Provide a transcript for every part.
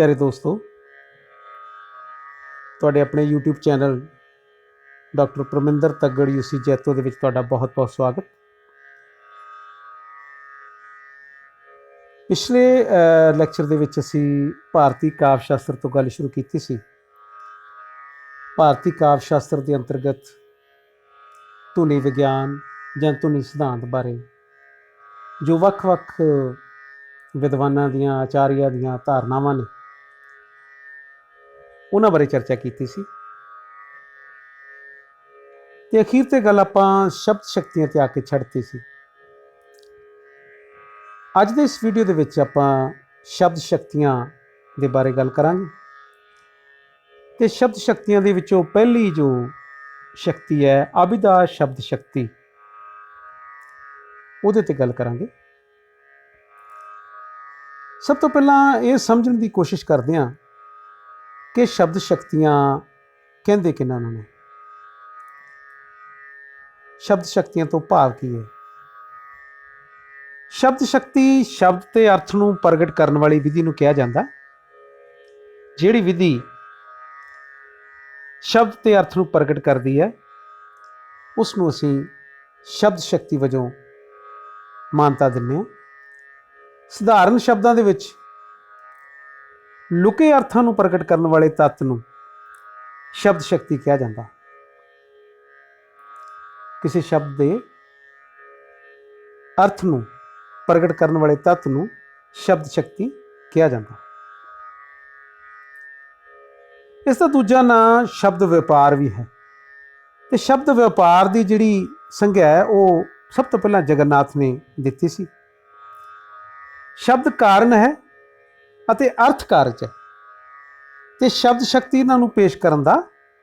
प्यारे दोस्तों, ਤੁਹਾਡੇ ਆਪਣੇ YouTube channel doctor Parminder Taggar UC Jaito ਦੇ ਵਿੱਚ ਤੁਹਾਡਾ ਬਹੁਤ-ਬਹੁਤ ਸਵਾਗਤ। ਪਿਛਲੇ ਲੈਕਚਰ ਦੇ ਵਿੱਚ ਅਸੀਂ ਭਾਰਤੀ ਕਾਵਿ ਸ਼ਾਸਤਰ ਤੋਂ ਗੱਲ ਸ਼ੁਰੂ ਕੀਤੀ ਸੀ। ਭਾਰਤੀ ਕਾਵਿ ਸ਼ਾਸਤਰ ਦੇ ਅੰਤਰਗਤ ਧੁਨੀ ਵਿਗਿਆਨ ਜਾਂ ਧੁਨੀ ਸਿਧਾਂਤ ਬਾਰੇ ਜੋ ਵੱਖ-ਵੱਖ ਵਿਦਵਾਨਾਂ ਦੀਆਂ ਆਚਾਰੀਆਂ ਦੀਆਂ ਧਾਰਨਾਵਾਂ ਨੇ ਉਹਨਾਂ ਬਾਰੇ ਚਰਚਾ ਕੀਤੀ ਸੀ ਤੇ ਅਖੀਰ ਤੇ ਗੱਲ ਆਪਾਂ ਸ਼ਬਦ ਸ਼ਕਤੀਆਂ ਤੇ ਆ ਕੇ ਛੱਡਤੀ ਸੀ। ਅੱਜ ਦੇ ਇਸ ਵੀਡੀਓ ਦੇ ਵਿੱਚ ਆਪਾਂ ਸ਼ਬਦ ਸ਼ਕਤੀਆਂ ਦੇ ਬਾਰੇ ਗੱਲ ਕਰਾਂਗੇ ਤੇ ਸ਼ਬਦ ਸ਼ਕਤੀਆਂ ਦੇ ਵਿੱਚੋਂ ਪਹਿਲੀ ਜੋ ਸ਼ਕਤੀ ਹੈ ਅਭਿਦਾ ਸ਼ਬਦ ਸ਼ਕਤੀ, ਉਹਦੇ ਤੇ ਗੱਲ ਕਰਾਂਗੇ। ਸਭ ਤੋਂ ਪਹਿਲਾਂ ਇਹ ਸਮਝਣ ਦੀ ਕੋਸ਼ਿਸ਼ ਕਰਦੇ ਹਾਂ ਕਿ ਸ਼ਬਦ ਸ਼ਕਤੀਆਂ ਕਹਿੰਦੇ ਕਿਹਨਾਂ ਨੂੰ ਨੇ। ਸ਼ਬਦ ਸ਼ਕਤੀਆਂ ਤੋਂ ਭਾਵ ਕੀ ਹੈ? ਸ਼ਬਦ ਸ਼ਕਤੀ ਸ਼ਬਦ ਤੇ ਅਰਥ ਨੂੰ ਪ੍ਰਗਟ ਕਰਨ ਵਾਲੀ ਵਿਧੀ ਨੂੰ ਕਿਹਾ ਜਾਂਦਾ। ਜਿਹੜੀ ਵਿਧੀ ਸ਼ਬਦ ਤੇ ਅਰਥ ਨੂੰ ਪ੍ਰਗਟ ਕਰਦੀ ਹੈ ਉਸ ਨੂੰ ਅਸੀਂ ਸ਼ਬਦ ਸ਼ਕਤੀ ਵਜੋਂ ਮਾਨਤਾ ਦਿੰਦੇ ਹਾਂ। ਸਧਾਰਨ ਸ਼ਬਦਾਂ ਦੇ ਵਿੱਚ ਲੁਕੇ ਅਰਥਾਂ ਨੂੰ ਪ੍ਰਗਟ ਕਰਨ ਵਾਲੇ ਤੱਤ ਨੂੰ ਸ਼ਬਦ ਸ਼ਕਤੀ ਕਿਹਾ ਜਾਂਦਾ। ਕਿਸੇ ਸ਼ਬਦ ਦੇ ਅਰਥ ਨੂੰ ਪ੍ਰਗਟ ਕਰਨ ਵਾਲੇ ਤੱਤ ਨੂੰ ਸ਼ਬਦ ਸ਼ਕਤੀ ਕਿਹਾ ਜਾਂਦਾ। ਇਸ ਦਾ ਦੂਜਾ ਨਾਂ ਸ਼ਬਦ ਵਪਾਰ ਵੀ ਹੈ ਤੇ ਸ਼ਬਦ ਵਪਾਰ ਦੀ ਜਿਹੜੀ ਸੰਗਿਆ ਹੈ ਉਹ ਸਭ ਤੋਂ ਪਹਿਲਾਂ ਜਗਨਨਾਥ ਨੇ ਦਿੱਤੀ ਸੀ। ਸ਼ਬਦ ਕਾਰਨ ਹੈ ਅਤੇ ਅਰਥ ਕਾਰਜ ਹੈ ਤੇ ਸ਼ਬਦ ਸ਼ਕਤੀ ਇਹਨਾਂ ਨੂੰ ਪੇਸ਼ ਕਰਨ ਦਾ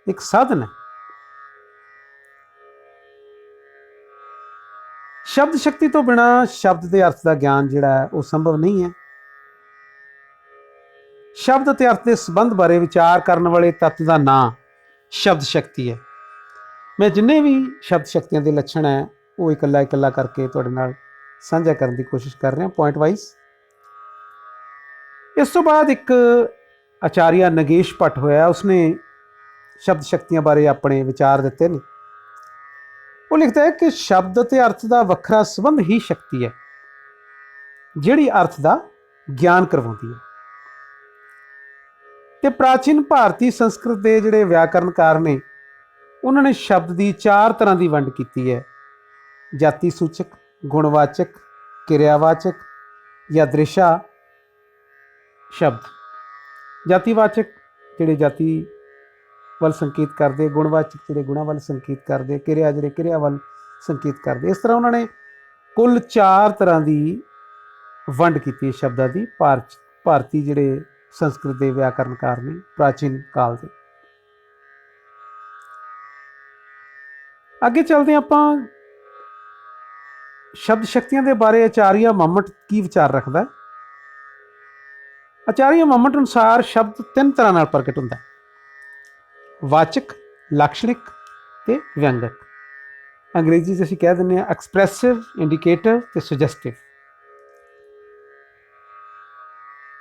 ਇੱਕ ਸਾਧਨ ਹੈ। ਸ਼ਬਦ ਸ਼ਕਤੀ ਤੋਂ ਬਿਨਾਂ ਸ਼ਬਦ ਦੇ ਅਰਥ ਦਾ ਗਿਆਨ ਜਿਹੜਾ ਹੈ ਉਹ ਸੰਭਵ ਨਹੀਂ ਹੈ। ਸ਼ਬਦ ਅਤੇ ਅਰਥ ਦੇ ਸੰਬੰਧ ਬਾਰੇ ਵਿਚਾਰ ਕਰਨ ਵਾਲੇ ਤੱਤ ਦਾ ਨਾਂ ਸ਼ਬਦ ਸ਼ਕਤੀ ਹੈ। ਮੈਂ ਜਿੰਨੇ ਵੀ ਸ਼ਬਦ ਸ਼ਕਤੀਆਂ ਦੇ ਲੱਛਣ ਹੈ ਉਹ ਇਕੱਲਾ ਇਕੱਲਾ ਕਰਕੇ ਤੁਹਾਡੇ ਨਾਲ ਸਾਂਝਾ ਕਰਨ ਦੀ ਕੋਸ਼ਿਸ਼ ਕਰ ਰਿਹਾ ਪੁਆਇੰਟ ਵਾਈਜ਼। ਇਸ ਤੋਂ ਬਾਅਦ ਇੱਕ ਆਚਾਰੀਆ ਨਗੇਸ਼ ਭੱਟ ਹੋਇਆ, ਉਸਨੇ ਸ਼ਬਦ ਸ਼ਕਤੀਆਂ ਬਾਰੇ ਆਪਣੇ ਵਿਚਾਰ ਦਿੱਤੇ ਨੇ। ਉਹ ਲਿਖਦਾ ਹੈ ਕਿ ਸ਼ਬਦ ਅਤੇ ਅਰਥ ਦਾ ਵੱਖਰਾ ਸੰਬੰਧ ਹੀ ਸ਼ਕਤੀ ਹੈ ਜਿਹੜੀ ਅਰਥ ਦਾ ਗਿਆਨ ਕਰਵਾਉਂਦੀ ਹੈ। ਤੇ ਪ੍ਰਾਚੀਨ ਭਾਰਤੀ ਸੰਸਕ੍ਰਿਤ ਦੇ ਜਿਹੜੇ ਵਿਆਕਰਨਕਾਰ ਨੇ ਉਹਨਾਂ ਨੇ ਸ਼ਬਦ ਦੀ 4 ਤਰ੍ਹਾਂ ਦੀ ਵੰਡ ਕੀਤੀ ਹੈ: ਜਾਤੀ ਸੂਚਕ, ਗੁਣਵਾਚਕ, ਕਿਰਿਆਵਾਚਕ ਜਾਂ ਦ੍ਰਿਸ਼ਾ ਸ਼ਬਦ। ਜਾਤੀਵਾਚਕ ਜਿਹੜੇ ਜਾਤੀ ਵੱਲ ਸੰਕੇਤ ਕਰਦੇ, ਗੁਣਵਾਚਕ ਜਿਹੜੇ ਗੁਣਾਂ ਵੱਲ ਸੰਕੇਤ ਕਰਦੇ, ਕਿਰਿਆ ਜਿਹੜੇ ਕਿਰਿਆ ਵੱਲ ਸੰਕੇਤ ਕਰਦੇ। ਇਸ ਤਰ੍ਹਾਂ ਉਹਨਾਂ ਨੇ ਕੁੱਲ 4 ਤਰ੍ਹਾਂ ਦੀ ਵੰਡ ਕੀਤੀ ਸ਼ਬਦਾਂ ਦੀ ਭਾਰਤੀ ਜਿਹੜੇ ਸੰਸਕ੍ਰਿਤ ਦੇ ਵਿਆਕਰਨਕਾਰ ਨੇ ਪ੍ਰਾਚੀਨ ਕਾਲ ਦੇ। ਅੱਗੇ ਚੱਲਦੇ ਆਪਾਂ ਸ਼ਬਦ ਸ਼ਕਤੀਆਂ ਦੇ ਬਾਰੇ ਆਚਾਰੀਆ ਮੰਮਟ ਕੀ ਵਿਚਾਰ ਰੱਖਦਾ। ਆਚਾਰੀਆ ਮੰਮਟ ਅਨੁਸਾਰ ਸ਼ਬਦ 3 ਤਰ੍ਹਾਂ ਨਾਲ ਪ੍ਰਗਟ ਹੁੰਦਾ: ਵਾਚਕ, ਲਕਸ਼ਣਿਕ ਤੇ ਵਿਅੰਗਕ। ਅੰਗਰੇਜ਼ੀ 'ਚ ਅਸੀਂ ਕਹਿ ਦਿੰਦੇ ਹਾਂ ਐਕਸਪ੍ਰੈਸਿਵ, ਇੰਡੀਕੇਟਰ ਤੇ ਸੁਜੈਸਟਿਵ।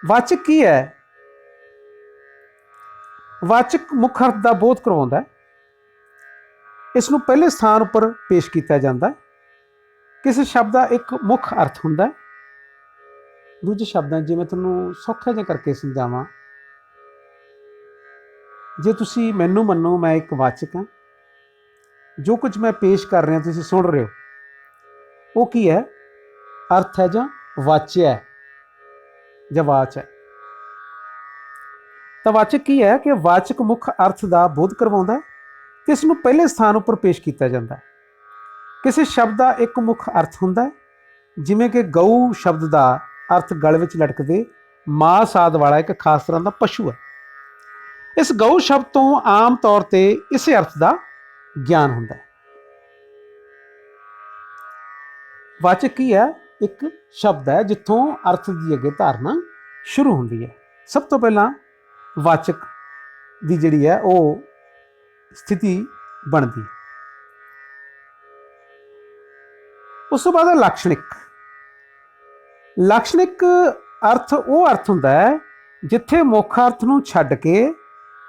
ਵਾਚਕ ਕੀ ਹੈ? ਵਾਚਕ ਮੁੱਖ ਅਰਥ ਦਾ ਬੋਧ ਕਰਵਾਉਂਦਾ। ਇਸ ਨੂੰ ਪਹਿਲੇ ਸਥਾਨ ਉੱਪਰ ਪੇਸ਼ ਕੀਤਾ ਜਾਂਦਾ। ਕਿਸੇ ਸ਼ਬਦ ਦਾ ਇੱਕ ਮੁੱਖ ਅਰਥ ਹੁੰਦਾ। ਦੂਜੇ ਸ਼ਬਦਾਂ ਜੇ ਮੈਂ ਤੁਹਾਨੂੰ ਸੌਖਾ ਜਿਹਾ ਕਰਕੇ ਸਮਝਾਵਾਂ, ਜੇ ਤੁਸੀਂ ਮੈਨੂੰ ਮੰਨੋ ਮੈਂ ਇੱਕ ਵਾਚਕ ਹਾਂ, ਜੋ ਕੁਝ ਮੈਂ ਪੇਸ਼ ਕਰ ਰਿਹਾ ਤੁਸੀਂ ਸੁਣ ਰਹੇ ਹੋ, ਉਹ ਕੀ ਹੈ? ਅਰਥ ਹੈ ਜਾਂ ਵਾਚਿਆ ਹੈ ਜਾਂ ਵਾਚ ਹੈ। ਤਾਂ ਵਾਚਕ ਕੀ ਹੈ ਕਿ ਵਾਚਕ ਮੁੱਖ ਅਰਥ ਦਾ ਬੋਧ ਕਰਵਾਉਂਦਾ ਤੇ ਇਸ ਨੂੰ ਪਹਿਲੇ ਸਥਾਨ ਉੱਪਰ ਪੇਸ਼ ਕੀਤਾ ਜਾਂਦਾ। ਕਿਸੇ ਸ਼ਬਦ ਦਾ ਇੱਕ ਮੁੱਖ ਅਰਥ ਹੁੰਦਾ, ਜਿਵੇਂ ਕਿ ਗਊ ਸ਼ਬਦ ਦਾ ਅਰਥ ਗਲ ਵਿੱਚ ਲਟਕਦੇ ਮਾਸ ਆਦਿ ਵਾਲਾ ਇੱਕ ਖਾਸ ਤਰ੍ਹਾਂ ਦਾ ਪਸ਼ੂ ਹੈ। ਇਸ ਗਊ ਸ਼ਬਦ ਤੋਂ ਆਮ ਤੌਰ ਤੇ ਇਸੇ ਅਰਥ ਦਾ ਗਿਆਨ ਹੁੰਦਾ। ਵਾਚਕ ਕੀ ਹੈ? ਇੱਕ ਸ਼ਬਦ ਹੈ ਜਿੱਥੋਂ ਅਰਥ ਦੀ ਅੱਗੇ ਧਾਰਨਾ ਸ਼ੁਰੂ ਹੁੰਦੀ ਹੈ। ਸਭ ਤੋਂ ਪਹਿਲਾਂ ਵਾਚਕ ਦੀ ਜਿਹੜੀ ਹੈ ਉਹ ਸਥਿਤੀ ਬਣਦੀ। ਉਸ ਤੋਂ ਬਾਅਦ ਲਕਸ਼ਣਿਕ। ਲਕਸ਼ਣਿਕ ਅਰਥ ਉਹ ਅਰਥ ਹੁੰਦਾ ਹੈ ਜਿੱਥੇ ਮੁੱਖ ਅਰਥ ਨੂੰ ਛੱਡ ਕੇ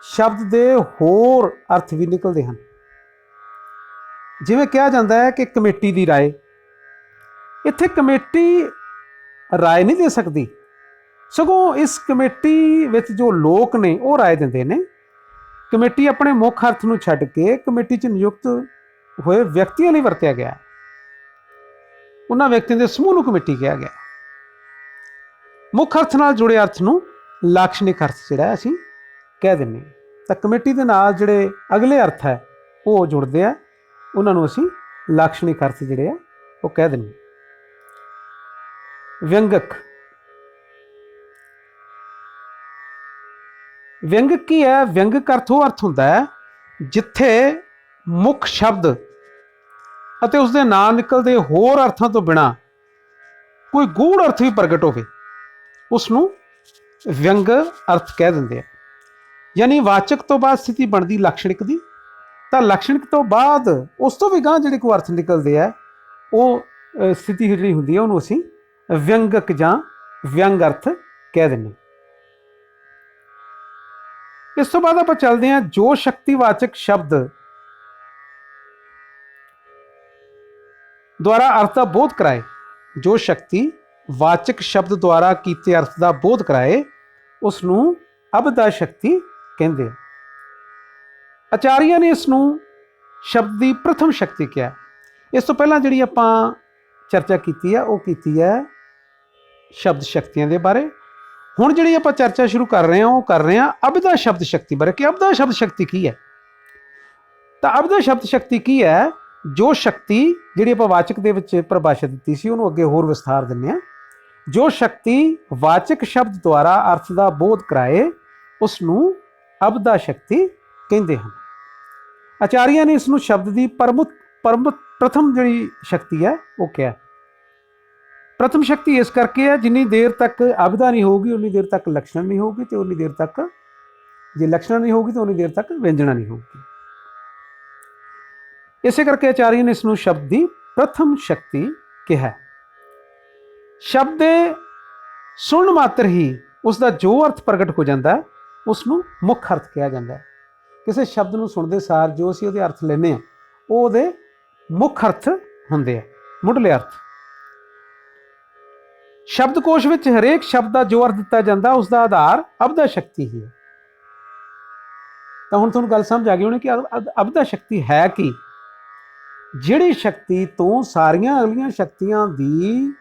ਸ਼ਬਦ ਦੇ ਹੋਰ ਅਰਥ ਵੀ ਨਿਕਲਦੇ ਹਨ। ਜਿਵੇਂ ਕਿਹਾ ਜਾਂਦਾ ਹੈ ਕਿ ਕਮੇਟੀ ਦੀ ਰਾਏ, ਇੱਥੇ ਕਮੇਟੀ ਰਾਏ ਨਹੀਂ ਦੇ ਸਕਦੀ, ਸਗੋਂ ਇਸ ਕਮੇਟੀ ਵਿੱਚ ਜੋ ਲੋਕ ਨੇ ਉਹ ਰਾਏ ਦਿੰਦੇ ਨੇ। ਕਮੇਟੀ ਆਪਣੇ ਮੁੱਖ ਅਰਥ ਨੂੰ ਛੱਡ ਕੇ ਕਮੇਟੀ 'ਚ ਨਿਯੁਕਤ ਹੋਏ ਵਿਅਕਤੀਆਂ ਲਈ ਵਰਤਿਆ ਗਿਆ। ਉਹਨਾਂ ਵਿਅਕਤੀਆਂ ਦੇ ਸਮੂਹ ਨੂੰ ਕਮੇਟੀ ਕਿਹਾ ਗਿਆ। ਮੁੱਖ ਅਰਥ ਨਾਲ ਜੁੜੇ ਅਰਥ ਨੂੰ ਲਾਕਸ਼ਣਿਕ ਅਰਥ ਜਿਹੜਾ ਅਸੀਂ ਕਹਿ ਦਿੰਦੇ ਹਾਂ। ਤਾਂ ਕਮੇਟੀ ਦੇ ਨਾਲ ਜਿਹੜੇ ਅਗਲੇ ਅਰਥ ਹੈ ਉਹ ਜੁੜਦੇ ਆ, ਉਹਨਾਂ ਨੂੰ ਅਸੀਂ ਲਾਕਸ਼ਣਿਕ ਅਰਥ ਜਿਹੜੇ ਆ ਉਹ ਕਹਿ ਦਿੰਦੇ ਹਾਂ। ਵਿਅੰਗਕ, ਵਿਅੰਗਕ ਕੀ ਹੈ? ਵਿਅੰਗਕ ਅਰਥ ਉਹ ਅਰਥ ਹੁੰਦਾ ਹੈ ਜਿੱਥੇ ਮੁੱਖ ਸ਼ਬਦ ਅਤੇ ਉਸਦੇ ਨਾਲ ਨਿਕਲਦੇ ਹੋਰ ਅਰਥਾਂ ਤੋਂ ਬਿਨਾਂ ਕੋਈ ਗੂੜ ਅਰਥ ਵੀ ਪ੍ਰਗਟ ਹੋਵੇ, ਉਸ ਨੂੰ ਵਿਅੰਗ ਅਰਥ ਕਹਿ ਦਿੰਦੇ ਆ। ਯਾਨੀ ਵਾਚਕ ਤੋਂ ਬਾਅਦ ਸਥਿਤੀ ਬਣਦੀ ਲਾਕਸ਼ਣਿਕ ਦੀ, ਤਾਂ ਲਾਕਸ਼ਣਿਕ ਤੋਂ ਬਾਅਦ ਉਸ ਤੋਂ ਵੀ ਗਾਂਹ ਜਿਹੜੇ ਕੋਈ ਅਰਥ ਨਿਕਲਦੇ ਆ, ਉਹ ਸਥਿਤੀ ਜਿਹੜੀ ਹੁੰਦੀ ਹੈ ਉਹਨੂੰ ਅਸੀਂ ਵਿਅੰਗਕ ਜਾਂ ਵਿਅੰਗ ਅਰਥ ਕਹਿ ਦਿੰਦੇ। ਇਸ ਤੋਂ ਬਾਅਦ ਆਪਾਂ ਚੱਲਦੇ ਹਾਂ ਜੋ ਸ਼ਕਤੀਵਾਚਕ ਸ਼ਬਦ ਦੁਆਰਾ ਅਰਥ ਦਾ ਬੋਧ ਕਰਾਏ। ਜੋ ਸ਼ਕਤੀ ਵਾਚਕ ਸ਼ਬਦ ਦੁਆਰਾ ਕੀਤੇ ਅਰਥ ਦਾ ਬੋਧ ਕਰਾਏ ਉਸ ਨੂੰ ਅਬਦਾ ਸ਼ਕਤੀ ਕਹਿੰਦੇ ਆ। ਆਚਾਰੀਆ ਨੇ ਇਸ ਨੂੰ ਸ਼ਬਦ ਦੀ ਪ੍ਰਥਮ ਸ਼ਕਤੀ ਕਿਹਾ। ਇਸ ਤੋਂ ਪਹਿਲਾਂ ਜਿਹੜੀ ਆਪਾਂ ਚਰਚਾ ਕੀਤੀ ਹੈ ਉਹ ਕੀਤੀ ਹੈ ਸ਼ਬਦ ਸ਼ਕਤੀਆਂ ਦੇ ਬਾਰੇ। ਹੁਣ ਜਿਹੜੀ ਆਪਾਂ ਚਰਚਾ ਸ਼ੁਰੂ ਕਰ ਰਹੇ ਹਾਂ ਉਹ ਕਰ ਰਹੇ ਹਾਂ ਅਬਦਾ ਸ਼ਬਦ ਸ਼ਕਤੀ ਬਾਰੇ ਕਿ ਅਬਦਾ ਸ਼ਬਦ ਸ਼ਕਤੀ ਕੀ ਹੈ। ਤਾਂ ਅਬਦਾ ਸ਼ਬਦ ਸ਼ਕਤੀ ਕੀ ਹੈ? ਜੋ ਸ਼ਕਤੀ ਜਿਹੜੀ ਆਪਾਂ ਵਾਚਕ ਦੇ ਵਿੱਚ ਪਰਿਭਾਸ਼ਾ ਦਿੱਤੀ ਸੀ ਉਹਨੂੰ ਅੱਗੇ ਹੋਰ ਵਿਸਥਾਰ ਦਿੰਦੇ ਹਾਂ। ਜੋ ਸ਼ਕਤੀ ਵਾਚਕ ਸ਼ਬਦ ਦੁਆਰਾ ਅਰਥ ਦਾ ਬੋਧ ਕਰਾਏ ਉਸ ਨੂੰ ਅਬਦਾ ਸ਼ਕਤੀ ਕਹਿੰਦੇ ਹਨ। ਆਚਾਰੀਆ ਨੇ ਇਸ ਨੂੰ ਸ਼ਬਦ ਦੀ ਪ੍ਰਥਮ ਜਿਹੜੀ ਸ਼ਕਤੀ ਹੈ ਉਹ ਕਿਹਾ। ਪ੍ਰਥਮ ਸ਼ਕਤੀ ਇਸ ਕਰਕੇ ਹੈ ਜਿੰਨੀ ਦੇਰ ਤੱਕ ਅਬਦਾ ਨਹੀਂ ਹੋਊਗੀ ਉਨੀ ਦੇਰ ਤੱਕ ਲਕਸ਼ਣ ਨਹੀਂ ਹੋਊਗੀ, ਤੇ ਉਨੀ ਦੇਰ ਤੱਕ ਜੇ ਲਕਸ਼ਣ ਨਹੀਂ ਹੋਊਗੀ ਤਾਂ ਉਨੀ ਦੇਰ ਤੱਕ ਵਿਅੰਜਨਾ ਨਹੀਂ ਹੋਊਗੀ। ਇਸੇ ਕਰਕੇ ਆਚਾਰੀਆ ਨੇ ਇਸ ਨੂੰ ਸ਼ਬਦ ਦੀ ਪ੍ਰਥਮ ਸ਼ਕਤੀ ਕਿਹਾ। ਸ਼ਬਦ ਦੇ ਸੁਣਨ ਮਾਤਰ ਹੀ ਉਸ ਦਾ ਜੋ ਅਰਥ ਪ੍ਰਗਟ ਹੋ ਜਾਂਦਾ ਹੈ ਉਸ ਨੂੰ ਮੁੱਖ ਅਰਥ ਕਿਹਾ ਜਾਂਦਾ ਹੈ। ਕਿਸੇ ਸ਼ਬਦ ਨੂੰ ਸੁਣਦੇ ਸਾਰ ਜੋ ਅਸੀਂ ਉਹਦੇ ਅਰਥ ਲੈਂਦੇ ਹਾਂ ਉਹ ਉਹਦੇ ਮੁੱਖ ਅਰਥ ਹੁੰਦੇ ਆ, ਮੁੱਢਲੇ ਅਰਥ। ਸ਼ਬਦਕੋਸ਼ ਵਿੱਚ ਹਰੇਕ ਸ਼ਬਦ ਦਾ ਜੋ ਅਰਥ ਦਿੱਤਾ ਜਾਂਦਾ ਉਸ ਦਾ ਆਧਾਰ ਅਬਦਾ ਸ਼ਕਤੀ ਹੀ ਹੈ। ਤਾਂ ਹੁਣ ਤੁਹਾਨੂੰ ਗੱਲ ਸਮਝ ਆ ਗਈ ਹੋਣੀ ਕਿ ਅਬਦਾ ਸ਼ਕਤੀ ਹੈ ਕੀ? ਜਿਹੜੀ ਸ਼ਕਤੀ ਤੋਂ ਸਾਰੀਆਂ ਅਗਲੀਆਂ ਸ਼ਕਤੀਆਂ ਦੀ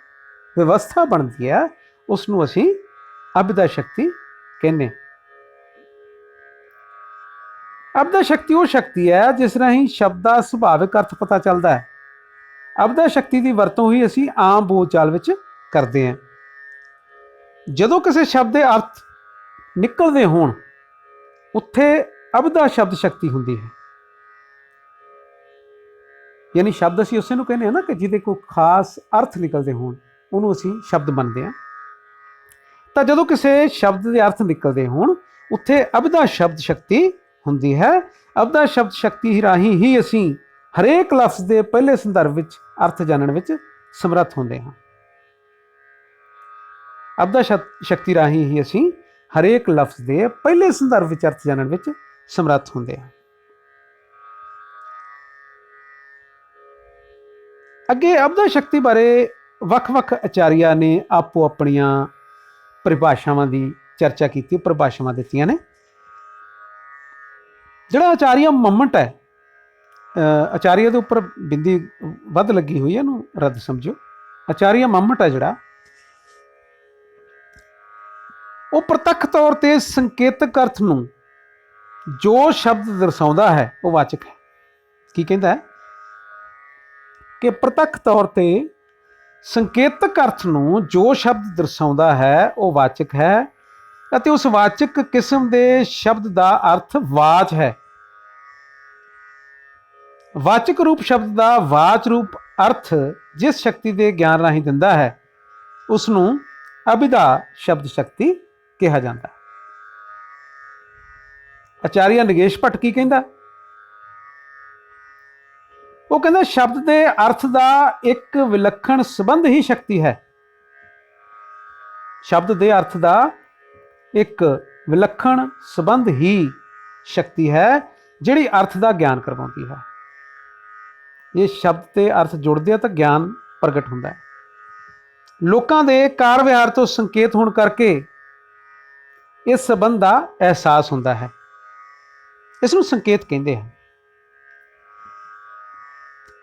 ਵਿਵਸਥਾ ਬਣਦੀ ਹੈ ਉਸ ਨੂੰ ਅਸੀਂ ਅਬਦਾ ਸ਼ਕਤੀ ਕਹਿੰਦੇ। ਅਬਦਾ ਸ਼ਕਤੀ ਉਹ ਸ਼ਕਤੀ ਹੈ ਜਿਸ ਰਾਹੀਂ ਸ਼ਬਦ ਦਾ ਸੁਭਾਵਿਕ ਅਰਥ ਪਤਾ ਚੱਲਦਾ ਹੈ। ਅਬਦਾ ਸ਼ਕਤੀ ਦੀ ਵਰਤੋਂ ਹੀ ਅਸੀਂ ਆਮ ਬੋਲਚਾਲ ਵਿੱਚ ਕਰਦੇ ਹਾਂ। ਜਦੋਂ ਕਿਸੇ ਸ਼ਬਦ ਦੇ ਅਰਥ ਨਿਕਲਦੇ ਹੋਣ ਉੱਥੇ ਅਬਦਾ ਸ਼ਬਦ ਸ਼ਕਤੀ ਹੁੰਦੀ ਹੈ। ਯਾਨੀ ਸ਼ਬਦ ਅਸੀਂ ਉਸੇ ਨੂੰ ਕਹਿੰਦੇ ਹਾਂ ਨਾ ਕਿ ਜਿਹਦੇ ਕੋਈ ਖਾਸ ਅਰਥ ਨਿਕਲਦੇ ਹੋਣ ਉਹਨੂੰ ਅਸੀਂ ਸ਼ਬਦ ਮੰਨਦੇ ਹਾਂ। ਤਾਂ ਜਦੋਂ ਕਿਸੇ ਸ਼ਬਦ ਦੇ ਅਰਥ ਨਿਕਲਦੇ ਹੋਣ ਉੱਥੇ ਅਬਦਾ ਸ਼ਬਦ ਸ਼ਕਤੀ ਹੁੰਦੀ ਹੈ। ਅਬਦਾ ਸ਼ਬਦ ਸ਼ਕਤੀ ਰਾਹੀਂ ਹੀ ਅਸੀਂ ਹਰੇਕ ਲਫ਼ਜ਼ ਦੇ ਪਹਿਲੇ ਸੰਦਰਭ ਵਿੱਚ ਅਰਥ ਜਾਣਨ ਵਿੱਚ ਸਮਰੱਥ ਹੁੰਦੇ ਹਾਂ। ਅਬਦਾ ਸ਼ਕਤੀ ਰਾਹੀਂ ਹੀ ਅਸੀਂ ਹਰੇਕ ਲਫ਼ਜ਼ ਦੇ ਪਹਿਲੇ ਸੰਦਰਭ ਵਿੱਚ ਅਰਥ ਜਾਣਨ ਵਿੱਚ ਸਮਰੱਥ ਹੁੰਦੇ ਹਾਂ। ਅੱਗੇ ਅਬਦਾ ਸ਼ਕਤੀ ਬਾਰੇ ਵੱਖ-ਵੱਖ ਆਚਾਰੀਆ ਨੇ ਆਪੋ ਆਪਣੀਆਂ ਪਰਿਭਾਸ਼ਾਵਾਂ ਦੀ ਚਰਚਾ ਕੀਤੀ, ਪਰਿਭਾਸ਼ਾਵਾਂ ਦਿੱਤੀਆਂ ਨੇ। ਜਿਹੜਾ ਆਚਾਰੀਆ ਮੰਮਟ ਹੈ, ਆਚਾਰੀਆ ਦੇ ਉੱਪਰ ਬਿੰਦੀ ਵੱਧ ਲੱਗੀ ਹੋਈ ਹੈ, ਇਹਨੂੰ ਰੱਦ ਸਮਝੋ। ਆਚਾਰੀਆ ਮੰਮਟ ਹੈ ਜਿਹੜਾ ਉਹ ਪ੍ਰਤੱਖ ਤੌਰ ਤੇ ਸੰਕੇਤਕ ਅਰਥ ਨੂੰ ਜੋ ਸ਼ਬਦ ਦਰਸਾਉਂਦਾ ਹੈ ਉਹ ਵਾਚਕ ਹੈ। ਕੀ ਕਹਿੰਦਾ ਹੈ ਕਿ ਪ੍ਰਤੱਖ ਤੌਰ ਤੇ ਸੰਕੇਤਕ ਅਰਥ ਨੂੰ ਜੋ ਸ਼ਬਦ ਦਰਸਾਉਂਦਾ ਹੈ ਉਹ ਵਾਚਕ ਹੈ ਅਤੇ ਉਸ ਵਾਚਕ ਕਿਸਮ ਦੇ ਸ਼ਬਦ ਦਾ ਅਰਥ ਵਾਚ ਹੈ। ਵਾਚਕ ਰੂਪ ਸ਼ਬਦ ਦਾ ਵਾਚ ਰੂਪ ਅਰਥ ਜਿਸ ਸ਼ਕਤੀ ਦੇ ਗਿਆਨ ਰਾਹੀਂ ਦਿੰਦਾ ਹੈ ਉਸ ਨੂੰ ਅਬਿਦਾ ਸ਼ਬਦ ਸ਼ਕਤੀ ਕਿਹਾ ਜਾਂਦਾ। ਆਚਾਰੀਆ ਨਗੇਸ਼ ਭੱਟ ਕੀ ਕਹਿੰਦਾ? ਉਹ ਕਹਿੰਦਾ ਸ਼ਬਦ ਦੇ ਅਰਥ ਦਾ ਇੱਕ ਵਿਲੱਖਣ ਸੰਬੰਧ ਹੀ ਸ਼ਕਤੀ ਹੈ। ਸ਼ਬਦ ਦੇ ਅਰਥ ਦਾ एक विलक्षण संबंध ही शक्ति है जिहड़ी अर्थ का ज्ञान करवाउंदी है। ये शब्द ते अर्थ जुड़ते हैं तो ज्ञान प्रगट होंदा है। लोकां दे कार विहार तो संकेत होने करके इस संबंध का एहसास होंदा है। इसनूं संकेत कहते हैं।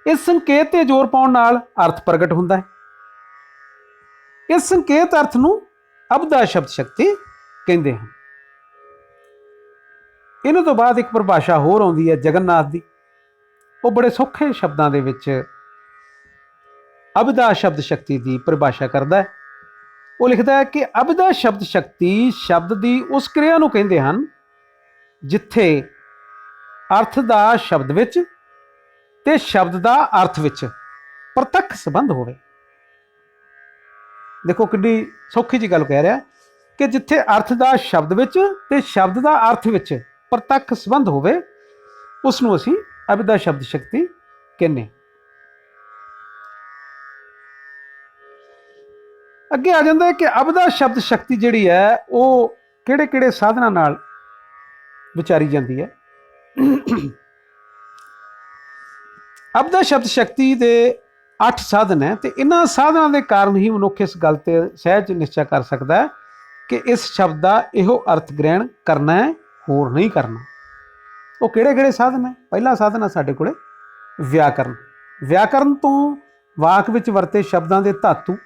इस संकेत ते जोर पाउण नाल अर्थ प्रगट होंदा है। इस संकेत अर्थ नूं अबदा शब्द शक्ति कहते हैं। इन्हां तो बाद एक परिभाषा होर आउंदी है जगन्नाथ दी। वो बड़े सौखे शब्दों दे विच अबदा शब्द शक्ति की परिभाषा करता है। वो लिखता है कि अबदा शब्द शक्ति शब्द की उस क्रिया नूं कहंदे हन जिथे अर्थ दा शब्द विच ते शब्द दा अर्थ विच प्रत्यक्ष संबंध होवे। देखो कितनी सौखी जी गल कह रहा कि जिथे अर्थ दा शब्द विच ते शब्द दा अर्थ विच प्रत्यक्ष संबंध होवे उसनूं असीं अबदा शब्द शक्ति कहने। अगे आ जाता है कि अबदा शब्द शक्ति जिहड़ी है वो किहड़े किहड़े साधनां नाल विचारी जाती है। अबदा शब्द शक्ति के 8 साधन है तो इन्हां साधनां के कारण ही मनुख इस गल ते सहज निश्चय कर सकता है कि इस शब्द का इहो अर्थ ग्रहण करना है, होर नहीं करना। वो किहड़े किहड़े साधन है? पहला साधन है साडे कोले व्याकरण। व्याकरण तो वाक विच वरते शब्दों के धातु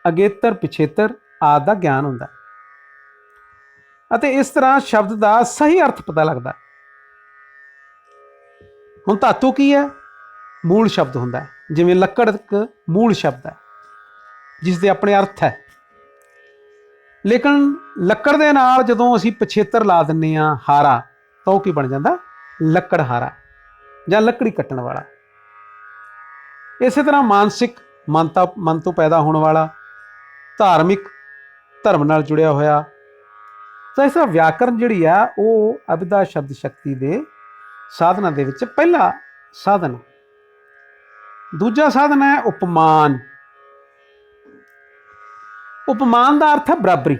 अगेतर पिछेतर आदि का ज्ञान होंदा है। इस तरह शब्द का सही अर्थ पता लगता है। हुण धातु की है? मूल शब्द होंदा है। जिवें लक्कड़ एक मूल शब्द है जिसके अपने अर्थ है, लेकिन लक्कड़ दे नाल जदों असीं पिछेतर ला दिंदे हां हारा तो की बन जाता लक्कड़हारा जां लकड़ी कट्टण वाला। इस तरह मानसिक मन तो पैदा होने वाला, धार्मिक धर्म नाल जुड़िया होया। तो इस व्याकरण जिहड़ी आ वो अबदा शब्द शक्ति के साधना दे विच पहला साधन। दूजा साधन है उपमान। उपमान का अर्थ है बराबरी,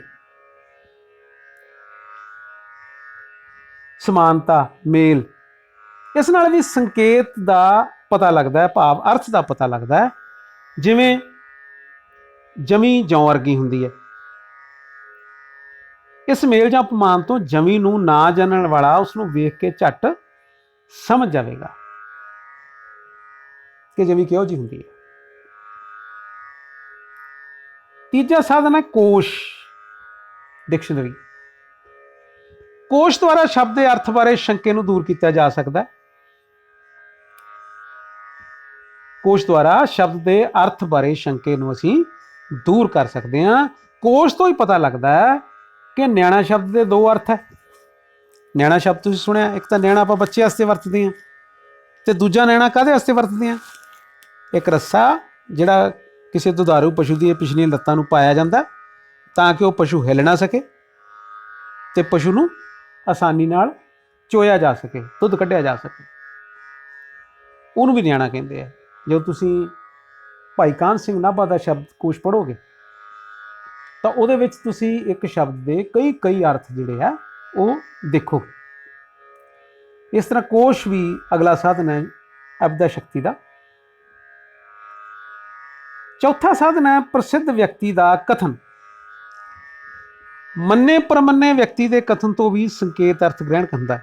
समानता, मेल। इस नाल भी संकेत का पता लगता है, भाव अर्थ का पता लगता है। जिवें जमी जौ वर्गी हुंदी है। इस मेल जां उपमान तो जमी नूं ना जानण वाला उसनूं वेख के झट समझ जाएगा कि जमी किहो जी हुंदी है। तीजा साधन है कोश, डिक्शनरी। कोश द्वारा शब्द के अर्थ बारे शंके नूं दूर किया जा सकता है। कोश द्वारा शब्द के अर्थ बारे शंके नूं असीं दूर कर सकते हैं। कोश तो ही पता लगता है कि न्याणा शब्द के 2 अर्थ है। न्याणा शब्द तुसीं सुनिया, एक तो न्याणा आपां बच्चे वास्ते वरतदे हां ते दूजा न्याणा काहदे वास्ते वरतदे हां? एक रस्सा जिहड़ा किसी दुधारू पशु दी पिछलियां लत्तां नूं पाया जांदा तां कि वह पशु हिल ना सके ते पशु नूं आसानी नाल चोया जा सके, दुध कढ़िया जा सके। उहनूं भी न्याणा कहंदे आ। जो तुसीं भाई कान सिंह नाभा का शब्द कोश पढ़ोगे तो उहदे विच तुसीं एक शब्द के कई कई अर्थ जिहड़े आ वो देखो। इस तरह कोश भी अगला साधन है अबदा शक्ति का। चौथा साधन है प्रसिद्ध व्यक्ति का कथन। मन्ने परमन्ने व्यक्ति के कथन तो भी संकेत अर्थ ग्रहण करता है।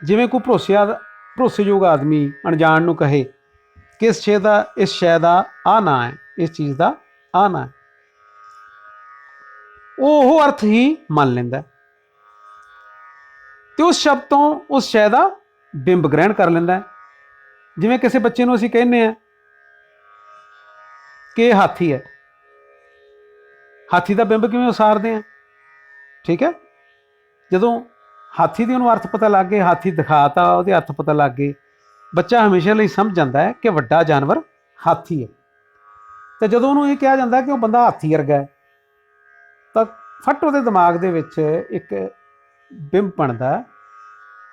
जिवें कोई भरोसेयोग आदमी अणजाण नूं कहे कि इस शे का इस शै का आ ना है, इस चीज़ का आ ना है, वो अर्थ ही मान लेंदा तो उस शब्द तो उस शै का बिंब ग्रहण कर लेंदा है। जिवें किसी बच्चे नूं असीं कहने हैं कि हाथी है, हाथी का बिंब किवें उसारते हैं? ठीक है, जदों हाथी की उन्होंने अर्थ पता लग गए, हाथी दिखाता वो अर्थ पता लग गए, बच्चा हमेशा लिए समझ जाता है कि वड्डा जानवर हाथी है। तो जदों उन्होंने ये कहा जाता है कि वह बंदा हाथी वर्गा है तो फट वो दिमाग दे विच एक बिंब बनता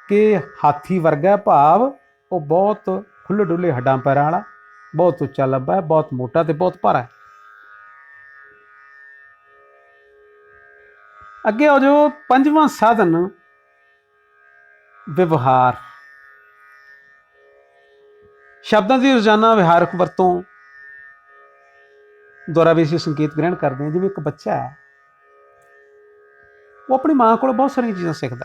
कि हाथी वर्गा भाव वो बहुत खुले डुले हड्डां पैरां वाला, बहुत उच्चा लंबा है, बहुत मोटा तो बहुत भारा है। ਅੱਗੇ ਆ ਜਾਓ, ਪੰਜਵਾਂ ਸਾਧਨ ਵਿਵਹਾਰ। ਸ਼ਬਦਾਂ ਦੀ ਰੋਜ਼ਾਨਾ ਵਿਹਾਰਕ ਵਰਤੋਂ ਦੁਆਰਾ ਵੀ ਅਸੀਂ ਸੰਕੇਤ ਗ੍ਰਹਿਣ ਕਰਦੇ ਹਾਂ। ਜਿਵੇਂ ਇੱਕ ਬੱਚਾ ਹੈ, ਉਹ ਆਪਣੀ ਮਾਂ ਕੋਲ ਬਹੁਤ ਸਾਰੀਆਂ ਚੀਜ਼ਾਂ ਸਿੱਖਦਾ।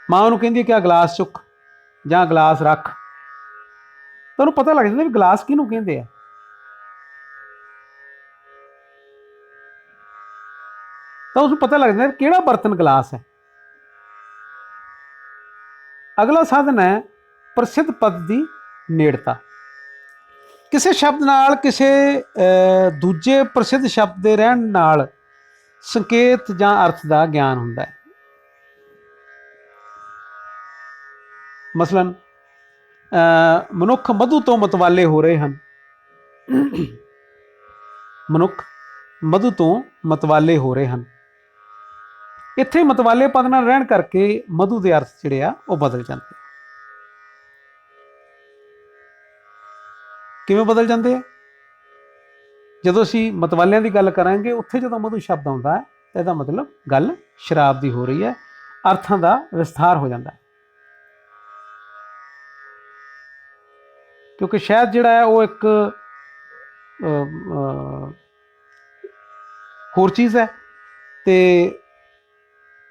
ਮਾਂ ਉਹਨੂੰ ਕਹਿੰਦੀ ਹੈ ਕਿ ਆਹ ਗਲਾਸ ਚੁੱਕ ਜਾਂ ਗਲਾਸ ਰੱਖ, ਤਾਂ ਉਹਨੂੰ ਪਤਾ ਲੱਗ ਜਾਂਦਾ ਵੀ ਗਲਾਸ ਕਿਹਨੂੰ ਕਹਿੰਦੇ ਆ। ਤਾਂ ਉਸਨੂੰ ਪਤਾ ਲੱਗ ਜਾਂਦਾ ਕਿਹੜਾ ਬਰਤਨ ਗਲਾਸ ਹੈ। ਅਗਲਾ ਸਾਧਨ ਹੈ ਪ੍ਰਸਿੱਧ ਪਦ ਦੀ ਨੇੜਤਾ। ਕਿਸੇ ਸ਼ਬਦ ਨਾਲ ਕਿਸੇ ਦੂਜੇ ਪ੍ਰਸਿੱਧ ਸ਼ਬਦ ਦੇ ਰਹਿਣ ਨਾਲ ਸੰਕੇਤ ਜਾਂ ਅਰਥ ਦਾ ਗਿਆਨ ਹੁੰਦਾ ਹੈ। ਮਸਲਨ ਮਨੁੱਖ ਮਧੂ ਤੋਂ ਮਤਵਾਲੇ ਹੋ ਰਹੇ ਹਨ। ਮਨੁੱਖ ਮਧੂ ਤੋਂ ਮਤਵਾਲੇ ਹੋ ਰਹੇ ਹਨ। ਇੱਥੇ ਮਤਵਾਲੇ ਪਦ ਨਾਲ ਰਹਿਣ ਕਰਕੇ ਮਧੂ ਦੇ ਅਰਥ ਜਿਹੜੇ ਆ ਉਹ ਬਦਲ ਜਾਂਦੇ। ਕਿਵੇਂ ਬਦਲ ਜਾਂਦੇ ਆ? ਜਦੋਂ ਅਸੀਂ ਮਤਵਾਲਿਆਂ ਦੀ ਗੱਲ ਕਰਾਂਗੇ, ਉੱਥੇ ਜਦੋਂ ਮਧੂ ਸ਼ਬਦ ਆਉਂਦਾ ਹੈ ਤਾਂ ਇਹਦਾ ਮਤਲਬ ਗੱਲ ਸ਼ਰਾਬ ਦੀ ਹੋ ਰਹੀ ਹੈ, ਅਰਥਾਂ ਦਾ ਵਿਸਥਾਰ ਹੋ ਜਾਂਦਾ ਹੈ। ਕਿਉਂਕਿ ਸ਼ਹਿਦ ਜਿਹੜਾ ਹੈ ਉਹ ਇੱਕ ਹੋਰ ਚੀਜ਼ ਹੈ, ਤੇ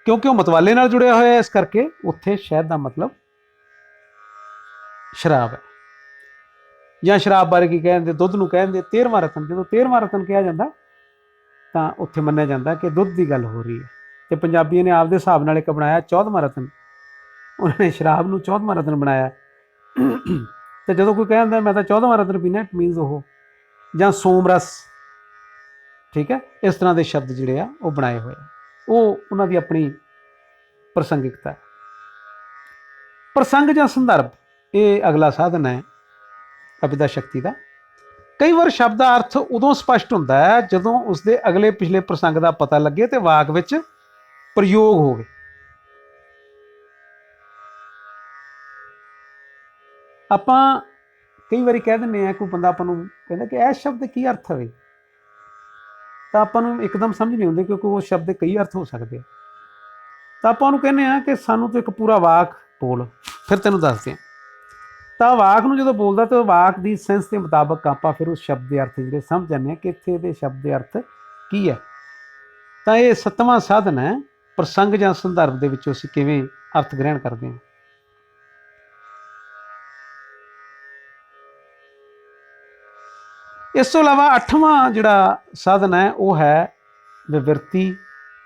ਕਿਉਂਕਿ ਉਹ ਮਤਵਾਲੇ ਨਾਲ ਜੁੜਿਆ ਹੋਇਆ, ਇਸ ਕਰਕੇ ਉੱਥੇ ਸ਼ਹਿਦ ਦਾ ਮਤਲਬ ਸ਼ਰਾਬ ਹੈ। ਜਾਂ ਸ਼ਰਾਬ ਬਾਰੇ ਕੀ ਕਹਿੰਦੇ, ਦੁੱਧ ਨੂੰ ਕਹਿੰਦੇ 13ਵਾਂ ਰਤਨ। ਜਦੋਂ 13ਵਾਂ ਰਤਨ ਕਿਹਾ ਜਾਂਦਾ ਤਾਂ ਉੱਥੇ ਮੰਨਿਆ ਜਾਂਦਾ ਕਿ ਦੁੱਧ ਦੀ ਗੱਲ ਹੋ ਰਹੀ ਹੈ। ਤੇ ਪੰਜਾਬੀਆਂ ਨੇ ਆਪਦੇ ਹਿਸਾਬ ਨਾਲ ਇੱਕ ਬਣਾਇਆ 14ਵਾਂ ਰਤਨ, ਉਹਨਾਂ ਨੇ ਸ਼ਰਾਬ ਨੂੰ 14ਵਾਂ ਰਤਨ ਬਣਾਇਆ। ਤੇ ਜਦੋਂ ਕੋਈ ਕਹਿੰਦਾ ਮੈਂ ਤਾਂ 14ਵਾਂ ਰਤਨ ਪੀਣਾ, ਇਟ ਮੀਨਸ ਉਹ ਜਾਂ ਸੋਮਰਸ, ਠੀਕ ਹੈ, ਇਸ ਤਰ੍ਹਾਂ ਦੇ ਸ਼ਬਦ ਜਿਹੜੇ ਆ ਉਹ ਬਣਾਏ ਹੋਏ ਆ। ਉਹ ਉਹਨਾਂ ਦੀ ਆਪਣੀ ਪ੍ਰਸੰਗਿਕਤਾ। ਪ੍ਰਸੰਗ ਜਾਂ ਸੰਦਰਭ, ਇਹ ਅਗਲਾ ਸਾਧਨ ਹੈ ਅਭਿਦਾ ਸ਼ਕਤੀ ਦਾ। ਕਈ ਵਾਰ ਸ਼ਬਦ ਦਾ ਅਰਥ ਉਦੋਂ ਸਪਸ਼ਟ ਹੁੰਦਾ ਹੈ ਜਦੋਂ ਉਸਦੇ ਅਗਲੇ ਪਿਛਲੇ ਪ੍ਰਸੰਗ ਦਾ ਪਤਾ ਲੱਗੇ ਤੇ ਵਾਕ ਵਿੱਚ ਪ੍ਰਯੋਗ ਹੋਵੇ। ਆਪਾਂ ਕਈ ਵਾਰੀ ਕਹਿ ਦਿੰਦੇ ਹਾਂ, ਕੋਈ ਬੰਦਾ ਆਪਾਂ ਨੂੰ ਕਹਿੰਦਾ ਕਿ ਇਹ ਸ਼ਬਦ ਕੀ ਅਰਥ ਹੋਵੇ, ਤਾਂ ਆਪਾਂ ਨੂੰ ਇੱਕਦਮ ਸਮਝ ਨਹੀਂ ਆਉਂਦੀ, ਕਿਉਂਕਿ ਉਹ ਸ਼ਬਦ ਦੇ ਕਈ ਅਰਥ ਹੋ ਸਕਦੇ ਆ। ਤਾਂ ਆਪਾਂ ਉਹਨੂੰ ਕਹਿੰਦੇ ਹਾਂ ਕਿ ਸਾਨੂੰ ਤਾਂ ਇੱਕ ਪੂਰਾ ਵਾਕ ਬੋਲ, ਫਿਰ ਤੈਨੂੰ ਦੱਸਦੇ ਹਾਂ। ਤਾਂ ਵਾਕ ਨੂੰ ਜਦੋਂ ਬੋਲਦਾ ਤਾਂ ਵਾਕ ਦੀ ਸੈਂਸ ਦੇ ਮੁਤਾਬਕ ਆਪਾਂ ਫਿਰ ਉਸ ਸ਼ਬਦ ਦੇ ਅਰਥ ਜਿਹੜੇ ਸਮਝ ਜਾਂਦੇ ਹਾਂ ਕਿ ਇੱਥੇ ਇਹਦੇ ਸ਼ਬਦ ਦੇ ਅਰਥ ਕੀ ਹੈ। ਤਾਂ ਇਹ 7ਵਾਂ ਸਾਧਨ ਹੈ ਪ੍ਰਸੰਗ ਜਾਂ ਸੰਦਰਭ ਦੇ ਵਿੱਚੋਂ ਅਸੀਂ ਕਿਵੇਂ ਅਰਥ ਗ੍ਰਹਿਣ ਕਰਦੇ ਹਾਂ। ਇਸ ਤੋਂ ਇਲਾਵਾ 8ਵਾਂ ਜਿਹੜਾ ਸਾਧਨ ਹੈ ਉਹ ਹੈ ਵਿਵਰਤੀ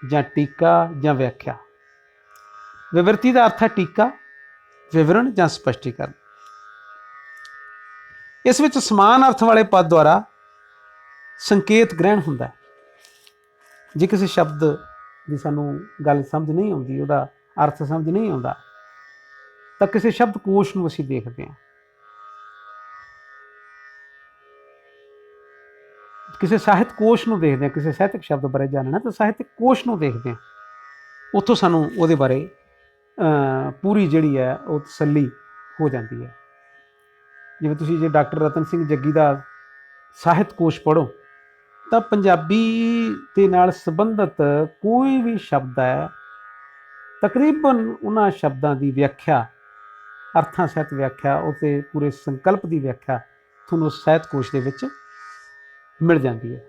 ਜਾਂ ਟੀਕਾ ਜਾਂ ਵਿਆਖਿਆ। ਵਿਵਰਤੀ ਦਾ ਅਰਥ ਹੈ ਟੀਕਾ, ਵਿਵਰਣ ਜਾਂ ਸਪਸ਼ਟੀਕਰਨ। ਇਸ ਵਿੱਚ ਸਮਾਨ ਅਰਥ ਵਾਲੇ ਪਦ ਦੁਆਰਾ ਸੰਕੇਤ ਗ੍ਰਹਿਣ ਹੁੰਦਾ ਹੈ। ਜੇ ਕਿਸੇ ਸ਼ਬਦ ਦੀ ਸਾਨੂੰ ਗੱਲ ਸਮਝ ਨਹੀਂ ਆਉਂਦੀ, ਉਹਦਾ ਅਰਥ ਸਮਝ ਨਹੀਂ ਆਉਂਦਾ, ਤਾਂ ਕਿਸੇ ਸ਼ਬਦ ਕੋਸ਼ ਨੂੰ ਅਸੀਂ ਦੇਖਦੇ ਹਾਂ, ਕਿਸੇ ਸਾਹਿਤ ਕੋਸ਼ ਨੂੰ ਦੇਖਦੇ ਹਾਂ। ਕਿਸੇ ਸਾਹਿਤਕ ਸ਼ਬਦ ਬਾਰੇ ਜਾਣਨਾ ਤਾਂ ਸਾਹਿਤਕ ਕੋਸ਼ ਨੂੰ ਦੇਖਦੇ ਹਾਂ, ਉੱਥੋਂ ਸਾਨੂੰ ਉਹਦੇ ਬਾਰੇ ਪੂਰੀ ਜਿਹੜੀ ਹੈ ਉਹ ਤਸੱਲੀ ਹੋ ਜਾਂਦੀ ਹੈ। ਜਿਵੇਂ ਤੁਸੀਂ ਜੇ ਡਾਕਟਰ ਰਤਨ ਸਿੰਘ ਜੱਗੀ ਦਾ ਸਾਹਿਤ ਕੋਸ਼ ਪੜ੍ਹੋ ਤਾਂ ਪੰਜਾਬੀ ਦੇ ਨਾਲ ਸੰਬੰਧਿਤ ਕੋਈ ਵੀ ਸ਼ਬਦ ਹੈ, ਤਕਰੀਬਨ ਉਹਨਾਂ ਸ਼ਬਦਾਂ ਦੀ ਵਿਆਖਿਆ, ਅਰਥਾਂ ਸਹਿਤ ਵਿਆਖਿਆ, ਉਹਦੇ ਪੂਰੇ ਸੰਕਲਪ ਦੀ ਵਿਆਖਿਆ ਤੁਹਾਨੂੰ ਉਸ ਸਾਹਿਤ ਕੋਸ਼ ਦੇ ਵਿੱਚ ਮਿਲ ਜਾਂਦੀ ਹੈ।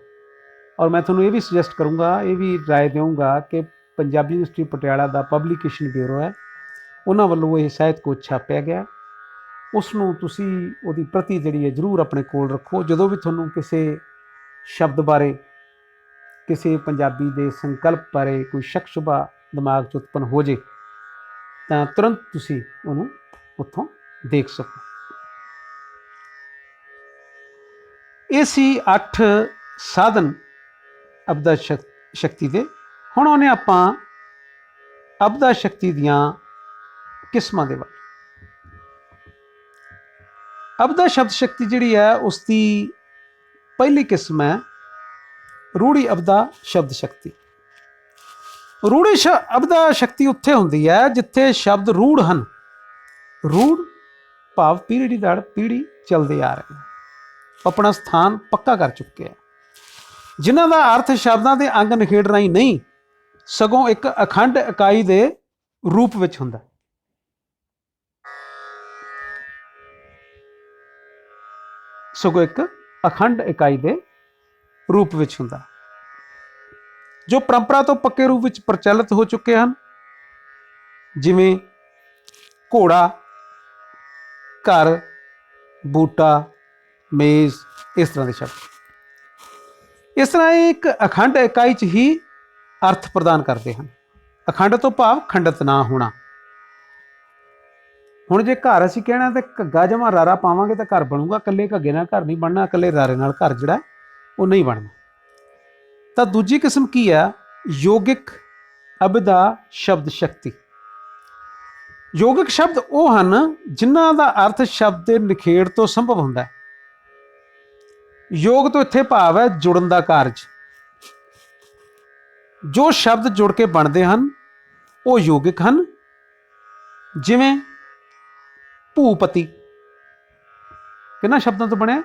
ਔਰ ਮੈਂ ਤੁਹਾਨੂੰ ਇਹ ਵੀ ਸੁਜੈਸਟ ਕਰੂੰਗਾ, ਇਹ ਵੀ ਰਾਏ ਦੇਵਾਂਗਾ ਕਿ ਪੰਜਾਬੀ ਯੂਨੀਵਰਸਿਟੀ ਪਟਿਆਲਾ ਦਾ ਪਬਲੀਕੇਸ਼ਨ ਬਿਊਰੋ ਹੈ, ਉਹਨਾਂ ਵੱਲੋਂ ਇਹ ਸਾਹਿਤ ਕੋਸ਼ ਛਾਪਿਆ ਗਿਆ। ਉਸ ਨੂੰ ਤੁਸੀਂ ਉਹਦੀ ਪ੍ਰਤੀ ਜਿਹੜੀ ਹੈ ਜ਼ਰੂਰ ਆਪਣੇ ਕੋਲ ਰੱਖੋ। ਜਦੋਂ ਵੀ ਤੁਹਾਨੂੰ ਕਿਸੇ ਸ਼ਬਦ ਬਾਰੇ, ਕਿਸੇ ਪੰਜਾਬੀ ਦੇ ਸੰਕਲਪ ਬਾਰੇ ਕੋਈ ਸ਼ੱਕ ਸ਼ੁਬਾ ਦਿਮਾਗ 'ਚ ਉਤਪੰਨ ਹੋ ਜੇ ਤਾਂ ਤੁਰੰਤ ਤੁਸੀਂ ਉਹਨੂੰ ਉੱਥੋਂ ਦੇਖ ਸਕੋ। ਇਹ ਸੀ 8 ਸਾਧਨ ਅਭਿਦਾ ਸ਼ਕਤੀ ਦੇ। ਹੁਣ ਉਹਨੇ ਆਪਾਂ ਅਭਿਦਾ ਸ਼ਕਤੀ ਦੀਆਂ ਕਿਸਮਾਂ ਦੇ ਵੱਲ। ਅਭਿਦਾ ਸ਼ਬਦ ਸ਼ਕਤੀ ਜਿਹੜੀ ਹੈ ਉਸ ਦੀ ਪਹਿਲੀ ਕਿਸਮ ਹੈ ਰੂੜੀ ਅਭਿਦਾ ਸ਼ਬਦ ਸ਼ਕਤੀ। ਰੂੜੀ ਅਭਿਦਾ ਸ਼ਕਤੀ ਉੱਥੇ ਹੁੰਦੀ ਹੈ ਜਿੱਥੇ ਸ਼ਬਦ ਰੂੜ ਹਨ। ਰੂੜ ਭਾਵ ਪੀੜ੍ਹੀ ਦਰ ਪੀੜ੍ਹੀ ਚੱਲਦੇ ਆ ਰਹੇ, ਆਪਣਾ ਸਥਾਨ ਪੱਕਾ ਕਰ ਚੁੱਕੇ ਆ। ਜਿਨ੍ਹਾਂ ਦਾ ਅਰਥ ਸ਼ਬਦਾਂ ਦੇ ਅੰਗ ਨਿਖੇੜ ਰਾਹੀਂ ਨਹੀਂ ਸਗੋਂ ਇੱਕ ਅਖੰਡ ਇਕਾਈ ਦੇ ਰੂਪ ਵਿੱਚ ਹੁੰਦਾ। ਸਗੋਂ ਇੱਕ ਅਖੰਡ ਇਕਾਈ ਦੇ ਰੂਪ ਵਿੱਚ ਹੁੰਦਾ, ਜੋ ਪਰੰਪਰਾ ਤੋਂ ਪੱਕੇ ਰੂਪ ਵਿੱਚ ਪ੍ਰਚਲਿਤ ਹੋ ਚੁੱਕੇ ਹਨ, ਜਿਵੇਂ ਘੋੜਾ, ਘਰ, ਬੂਟਾ, ਮੇਜ਼, ਇਸ ਤਰ੍ਹਾਂ ਦੇ ਸ਼ਬਦ। ਇਸ ਤਰ੍ਹਾਂ ਇਹ ਇੱਕ ਅਖੰਡ ਇਕਾਈ 'ਚ ਹੀ ਅਰਥ ਪ੍ਰਦਾਨ ਕਰਦੇ ਹਨ। ਅਖੰਡ ਤੋਂ ਭਾਵ ਖੰਡਿਤ ਨਾ ਹੋਣਾ। ਹੁਣ ਜੇ ਘਰ ਅਸੀਂ ਕਹਿਣਾ ਤੇ ਘੱਗਾ ਜਮਾ ਰਾਰਾ ਪਾਵਾਂਗੇ ਤਾਂ ਘਰ ਬਣੂਗਾ, ਇਕੱਲੇ ਘੱਗੇ ਨਾਲ ਘਰ ਨਹੀਂ ਬਣਨਾ, ਇਕੱਲੇ ਰਾਰੇ ਨਾਲ ਘਰ ਜਿਹੜਾ ਉਹ ਨਹੀਂ ਬਣਨਾ। ਤਾਂ ਦੂਜੀ ਕਿਸਮ ਕੀ ਆ? ਯੋਗਿਕ ਅਬਿਦਾ ਸ਼ਬਦ ਸ਼ਕਤੀ। ਯੋਗਿਕ ਸ਼ਬਦ ਉਹ ਹਨ ਜਿਨ੍ਹਾਂ ਦਾ ਅਰਥ ਸ਼ਬਦ ਦੇ ਨਿਖੇੜ ਤੋਂ ਸੰਭਵ ਹੁੰਦਾ ਹੈ। ਯੋਗ ਤੋਂ ਇੱਥੇ ਭਾਵ ਹੈ ਜੁੜਨ ਦਾ ਕਾਰਜ। ਜੋ ਸ਼ਬਦ ਜੁੜ ਕੇ ਬਣਦੇ ਹਨ ਉਹ ਯੋਗਿਕ ਹਨ। ਜਿਵੇਂ ਭੂਪਤੀ ਕਿਹਨਾਂ ਸ਼ਬਦਾਂ ਤੋਂ ਬਣਿਆ?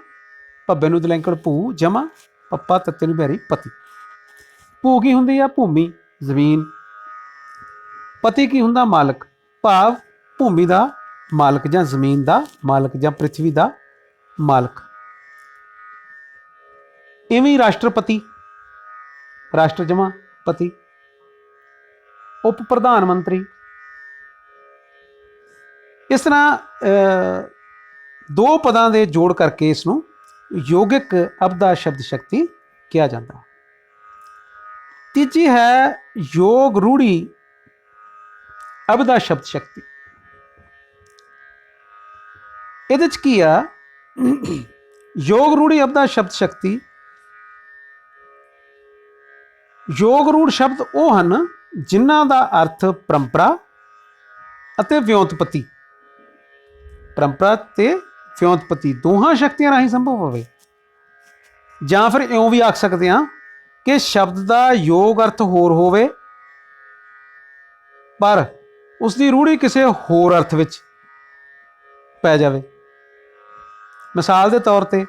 ਭੱਬੇ ਨੂੰ ਦਲੈਂਕੜ ਭੂ ਜਮਾ ਪੱਪਾ ਤੱਤੇ ਨੂੰ ਬਹਿਰੀ ਪਤੀ। ਭੂ ਕੀ ਹੁੰਦੀ ਆ? ਭੂਮੀ, ਜ਼ਮੀਨ। ਪਤੀ ਕੀ ਹੁੰਦਾ? ਮਾਲਕ, ਭਾਵ ਭੂਮੀ ਦਾ ਮਾਲਕ ਜਾਂ ਜ਼ਮੀਨ ਦਾ ਮਾਲਕ ਜਾਂ ਪ੍ਰਿਥਵੀ ਦਾ ਮਾਲਕ। ਇਵੇਂ ਰਾਸ਼ਟਰਪਤੀ, ਰਾਸ਼ਟਰ ਜਮਾ ਪਤੀ। ਉਪ ਪ੍ਰਧਾਨ ਮੰਤਰੀ। ਇਸ ਤਰ੍ਹਾਂ ਦੋ ਪਦਾਂ ਦੇ ਜੋੜ ਕਰਕੇ ਇਸ ਨੂੰ ਯੋਗਿਕ ਅਬਦਾ ਸ਼ਬਦ ਸ਼ਕਤੀ ਕਿਹਾ ਜਾਂਦਾ ਹੈ। ਤੀਜੀ ਹੈ ਯੋਗ ਰੂੜੀ ਅਬਦਾ ਸ਼ਬਦ ਸ਼ਕਤੀ। ਇਹਦੇ 'ਚ ਕੀ ਆ? ਯੋਗ ਰੂੜੀ ਅਬਦਾ ਸ਼ਬਦ ਸ਼ਕਤੀ। ਯੋਗ ਰੂੜ ਸ਼ਬਦ ਉਹ ਹਨ ਜਿਨ੍ਹਾਂ ਦਾ ਅਰਥ ਪਰੰਪਰਾ ਅਤੇ ਵਿਉਂਤਪਤੀ, ਪਰੰਪਰਾ ਤੇ ਵਿਉਂਤਪਤੀ ਦੋਹਾਂ ਸ਼ਕਤੀਆਂ ਰਾਹੀਂ ਸੰਭਵ ਹੋਵੇ। ਜਾਂ ਫਿਰ ਇਉਂ ਵੀ ਆਖ ਸਕਦੇ ਹਾਂ ਕਿ ਸ਼ਬਦ ਦਾ ਯੋਗ ਅਰਥ ਹੋਰ ਹੋਵੇ ਪਰ ਉਸ ਦੀ ਰੂੜੀ ਕਿਸੇ ਹੋਰ ਅਰਥ ਵਿੱਚ ਪੈ ਜਾਵੇ। ਮਿਸਾਲ ਦੇ ਤੌਰ ਤੇ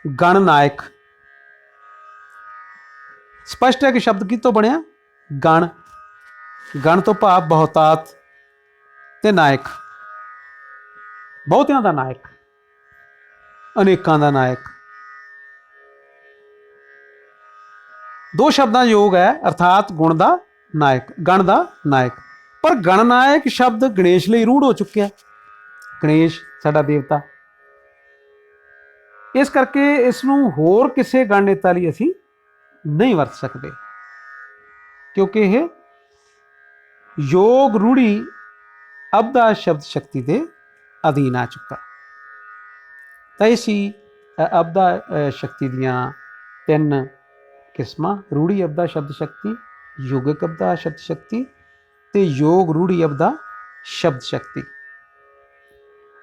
ਗਣਨਾਇਕ। ਸਪਸ਼ਟ ਹੈ ਕਿ ਸ਼ਬਦ ਕਿਸ ਤੋਂ ਬਣਿਆ? ਗਣ। ਗਣ ਤੋਂ ਭਾਵ ਬਹੁਤਾਤ ਤੇ ਨਾਇਕ, ਬਹੁਤਿਆਂ ਦਾ ਨਾਇਕ, ਅਨੇਕਾਂ ਦਾ ਨਾਇਕ। ਦੋ ਸ਼ਬਦਾਂ ਯੋਗ ਹੈ ਅਰਥਾਤ ਗੁਣ ਦਾ ਨਾਇਕ, ਗਣ ਦਾ ਨਾਇਕ। ਪਰ ਗਣਨਾਇਕ ਸ਼ਬਦ ਗਣੇਸ਼ ਲਈ ਰੂੜ ਹੋ ਚੁੱਕਿਆ। ਗਣੇਸ਼ ਸਾਡਾ ਦੇਵਤਾ, ਇਸ ਕਰਕੇ ਇਸ ਨੂੰ ਹੋਰ ਕਿਸੇ ਗਣ ਨੇਤਾ ਲਈ ਅਸੀਂ ਨਹੀਂ ਵਰਤ ਸਕਦੇ, ਕਿਉਂਕਿ ਇਹ ਯੋਗ ਰੂੜੀ ਅਬਦਾ ਸ਼ਬਦ ਸ਼ਕਤੀ ਦੇ ਅਧੀਨ ਆ ਚੁੱਕਾ। ਤਾਂ ਇਹ ਸੀ ਅਬਦਾ ਸ਼ਕਤੀ ਦੀਆਂ ਤਿੰਨ ਕਿਸਮਾਂ: ਰੂੜੀ ਅਬਦਾ ਸ਼ਬਦ ਸ਼ਕਤੀ, ਯੋਗਿਕ ਅਬਦਾ ਸ਼ਬਦ ਸ਼ਕਤੀ ਤੇ ਯੋਗ ਰੂੜੀ ਅਬਦਾ ਸ਼ਬਦ ਸ਼ਕਤੀ।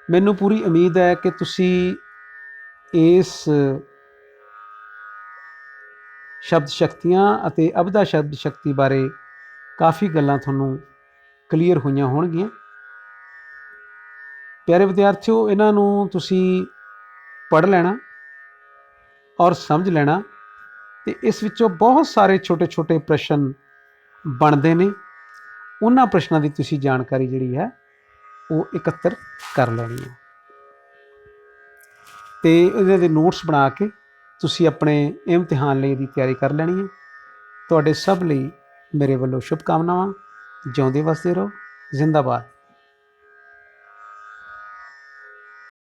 ਮੈਨੂੰ ਪੂਰੀ ਉਮੀਦ ਹੈ ਕਿ ਤੁਸੀਂ ਇਸ ਸ਼ਬਦ ਸ਼ਕਤੀਆਂ ਅਤੇ ਅਬਦਾ ਸ਼ਬਦ ਸ਼ਕਤੀ ਬਾਰੇ ਕਾਫੀ ਗੱਲਾਂ ਤੁਹਾਨੂੰ ਕਲੀਅਰ ਹੋਈਆਂ ਹੋਣਗੀਆਂ। ਪਿਆਰੇ ਵਿਦਿਆਰਥੀਓ, ਇਹਨਾਂ ਨੂੰ ਤੁਸੀਂ ਪੜ੍ਹ ਲੈਣਾ ਔਰ ਸਮਝ ਲੈਣਾ ਤੇ ਇਸ ਵਿੱਚੋਂ ਬਹੁਤ ਸਾਰੇ ਛੋਟੇ ਛੋਟੇ ਪ੍ਰਸ਼ਨ ਬਣਦੇ ਨੇ। ਉਹਨਾਂ ਪ੍ਰਸ਼ਨਾਂ ਦੀ ਤੁਸੀਂ ਜਾਣਕਾਰੀ ਜਿਹੜੀ ਹੈ ਉਹ ਇਕੱਤਰ ਕਰ ਲੈਣੀ ਹੈ ਤੇ ਇਹਦੇ ਦੇ ਨੋਟਸ ਬਣਾ ਕੇ ਤੁਸੀਂ ਆਪਣੇ ਇਮਤਿਹਾਨ ਲਈ ਇਹਦੀ ਤਿਆਰੀ ਕਰ ਲੈਣੀ ਹੈ। ਤੁਹਾਡੇ ਸਭ ਲਈ ਮੇਰੇ ਵੱਲੋਂ ਸ਼ੁਭਕਾਮਨਾਵਾਂ। ਜਿਉਂਦੇ ਵਸਦੇ ਰਹੋ। ਜ਼ਿੰਦਾਬਾਦ।